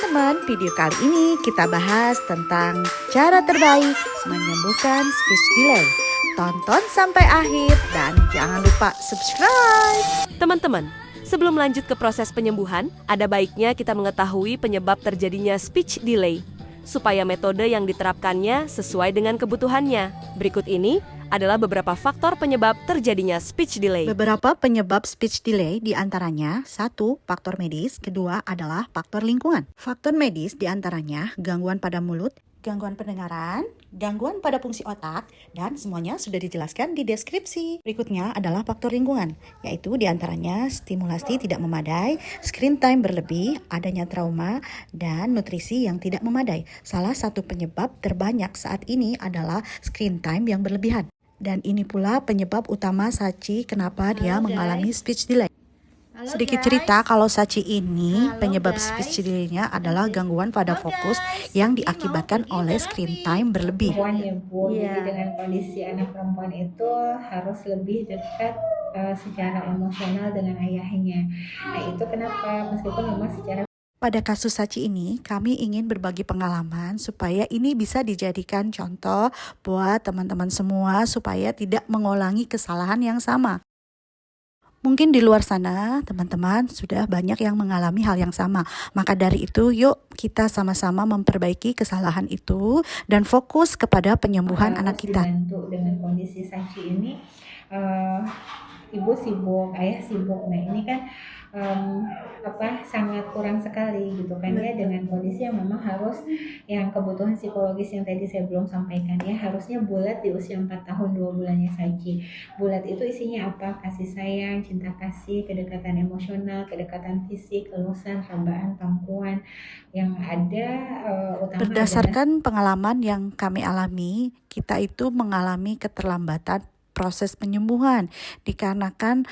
Teman-teman, video kali ini kita bahas tentang cara terbaik menyembuhkan speech delay. Tonton sampai akhir dan jangan lupa subscribe. Teman-teman, sebelum lanjut ke proses penyembuhan, ada baiknya kita mengetahui penyebab terjadinya speech delay, supaya metode yang diterapkannya sesuai dengan kebutuhannya. Berikut ini adalah beberapa faktor penyebab terjadinya speech delay. Beberapa penyebab speech delay diantaranya, 1. Faktor medis, kedua adalah faktor lingkungan. Faktor medis diantaranya gangguan pada mulut, gangguan pendengaran, gangguan pada fungsi otak, dan semuanya sudah dijelaskan di deskripsi. Berikutnya adalah faktor lingkungan, yaitu diantaranya stimulasi tidak memadai, screen time berlebih, adanya trauma, dan nutrisi yang tidak memadai. Salah satu penyebab terbanyak saat ini adalah screen time yang berlebihan. Dan ini pula penyebab utama Sachi kenapa dia mengalami speech delay. Sedikit cerita kalau Sachi ini penyebab speech delay-nya adalah gangguan pada fokus yang diakibatkan oleh screen time berlebih. Perempuan ya Bu, jadi dengan kondisi anak perempuan itu harus lebih dekat secara emosional dengan ayahnya. Nah itu kenapa meskipun memang secara Pada kasus Sachi ini, kami ingin berbagi pengalaman supaya ini bisa dijadikan contoh buat teman-teman semua supaya tidak mengulangi kesalahan yang sama. Mungkin di luar sana, teman-teman sudah banyak yang mengalami hal yang sama. Maka dari itu, yuk kita sama-sama memperbaiki kesalahan itu dan fokus kepada penyembuhan anak kita. Dibantu dengan kondisi Sachi ini, ibu sibuk, ayah sibuk. Nah ini kan sangat kurang sekali gitu kan ya, dengan kondisi yang memang harus yang kebutuhan psikologis yang tadi saya belum sampaikan ya, harusnya bulat di usia 4 tahun 2 bulannya Sachi. Bulat itu isinya apa? Kasih sayang, cinta kasih, kedekatan emosional, kedekatan fisik, elusan, rabaan, pangkuan yang ada utama. Berdasarkan pengalaman yang kami alami, kita itu mengalami keterlambatan proses penyembuhan dikarenakan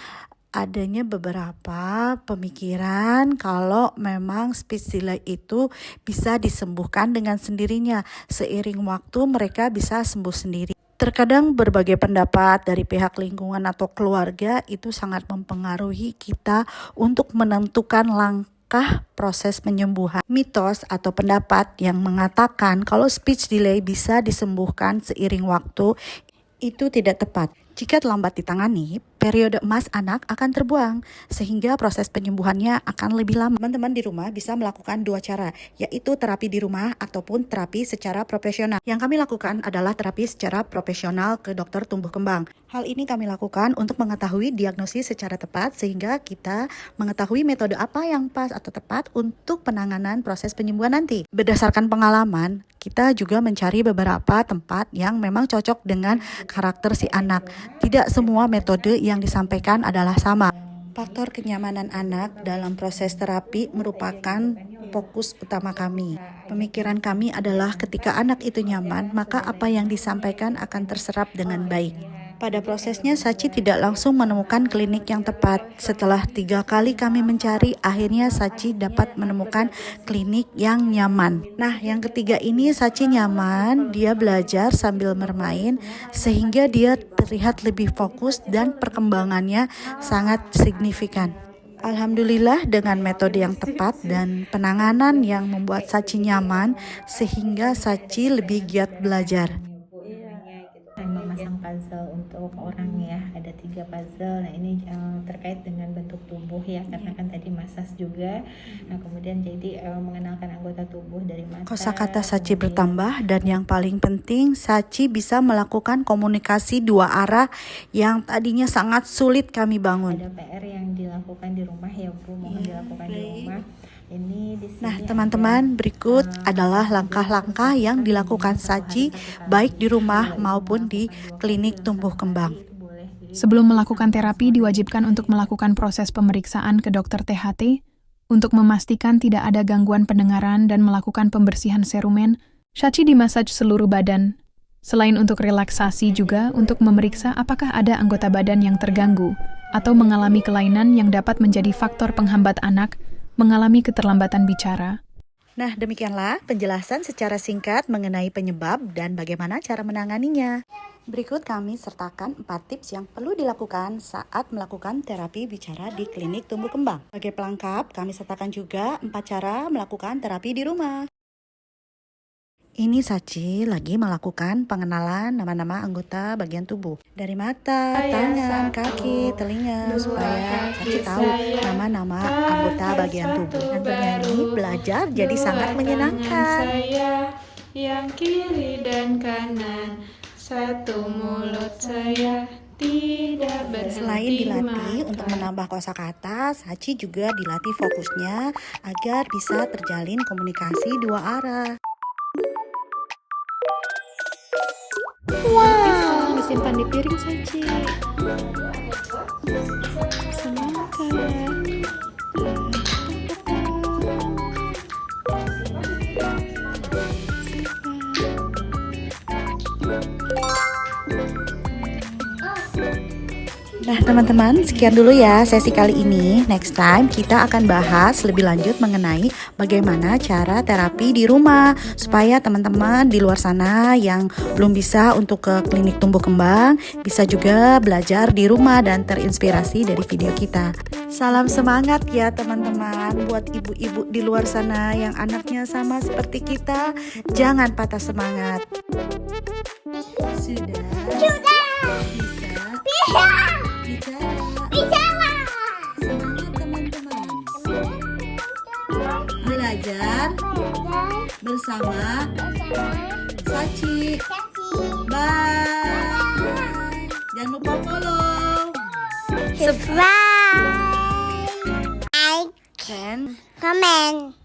adanya beberapa pemikiran kalau memang speech delay itu bisa disembuhkan dengan sendirinya. Seiring waktu mereka bisa sembuh sendiri. Terkadang berbagai pendapat dari pihak lingkungan atau keluarga itu sangat mempengaruhi kita untuk menentukan langkah proses penyembuhan. Mitos atau pendapat yang mengatakan kalau speech delay bisa disembuhkan seiring waktu itu tidak tepat. Jika lambat ditangani, periode emas anak akan terbuang, sehingga proses penyembuhannya akan lebih lama. Teman-teman di rumah bisa melakukan 2 cara, yaitu terapi di rumah ataupun terapi secara profesional. Yang kami lakukan adalah terapi secara profesional ke dokter tumbuh kembang. Hal ini kami lakukan untuk mengetahui diagnosis secara tepat, sehingga kita mengetahui metode apa yang pas atau tepat untuk penanganan proses penyembuhan nanti. Berdasarkan pengalaman, kita juga mencari beberapa tempat yang memang cocok dengan karakter si anak. Tidak semua metode yang disampaikan adalah sama. Faktor kenyamanan anak dalam proses terapi merupakan fokus utama kami. Pemikiran kami adalah ketika anak itu nyaman, maka apa yang disampaikan akan terserap dengan baik. Pada prosesnya, Sachi tidak langsung menemukan klinik yang tepat. Setelah 3 kali kami mencari, akhirnya Sachi dapat menemukan klinik yang nyaman. Nah, yang ketiga ini Sachi nyaman, dia belajar sambil bermain, sehingga dia terlihat lebih fokus dan perkembangannya sangat signifikan. Alhamdulillah dengan metode yang tepat dan penanganan yang membuat Sachi nyaman, sehingga Sachi lebih giat belajar. Memasang puzzle untuk orang ya, ada 3 puzzle. Nah ini terkait dengan bentuk tubuh ya, karena kan tadi masas juga. Nah kemudian jadi mengenalkan anggota tubuh dari mata. Kosakata Sachi bertambah dan yang paling penting Sachi bisa melakukan komunikasi 2 arah yang tadinya sangat sulit kami bangun. Ada PR yang dilakukan di rumah ya Bu, mohon dilakukan di rumah. Nah teman-teman, berikut adalah langkah-langkah yang dilakukan Sachi baik di rumah maupun di klinik tumbuh kembang. Sebelum melakukan terapi, diwajibkan untuk melakukan proses pemeriksaan ke dokter THT untuk memastikan tidak ada gangguan pendengaran dan melakukan pembersihan serumen. Sachi dimasaj seluruh badan. Selain untuk relaksasi juga untuk memeriksa apakah ada anggota badan yang terganggu atau mengalami kelainan yang dapat menjadi faktor penghambat anak mengalami keterlambatan bicara. Nah, demikianlah penjelasan secara singkat mengenai penyebab dan bagaimana cara menanganinya. Berikut kami sertakan 4 tips yang perlu dilakukan saat melakukan terapi bicara di klinik tumbuh kembang. Sebagai pelengkap, kami sertakan juga 4 cara melakukan terapi di rumah. Ini Sachi lagi melakukan pengenalan nama-nama anggota bagian tubuh. Dari mata, tangan, kaki, telinga, supaya Sachi tahu nama-nama anggota bagian tubuh. Dan bernyanyi, belajar jadi sangat menyenangkan. Saya yang kiri dan kanan, satu mulut saya tidak berhenti Selain dilatih makan. untuk menambah kosakata, Sachi juga dilatih fokusnya agar bisa terjalin komunikasi dua arah. Pisang disimpan di piring Sachi. Semangka. Nah teman-teman, sekian dulu ya sesi kali ini. Next time kita akan bahas lebih lanjut mengenai bagaimana cara terapi di rumah, supaya teman-teman di luar sana yang belum bisa untuk ke klinik tumbuh kembang bisa juga belajar di rumah dan terinspirasi dari video kita. Salam semangat ya teman-teman, buat ibu-ibu di luar sana yang anaknya sama seperti kita. Jangan patah semangat. Sudah. Bicara. Semangat teman-teman. Belajar bersama Sachi. Bye. Jangan lupa follow, Subscribe, dan comment.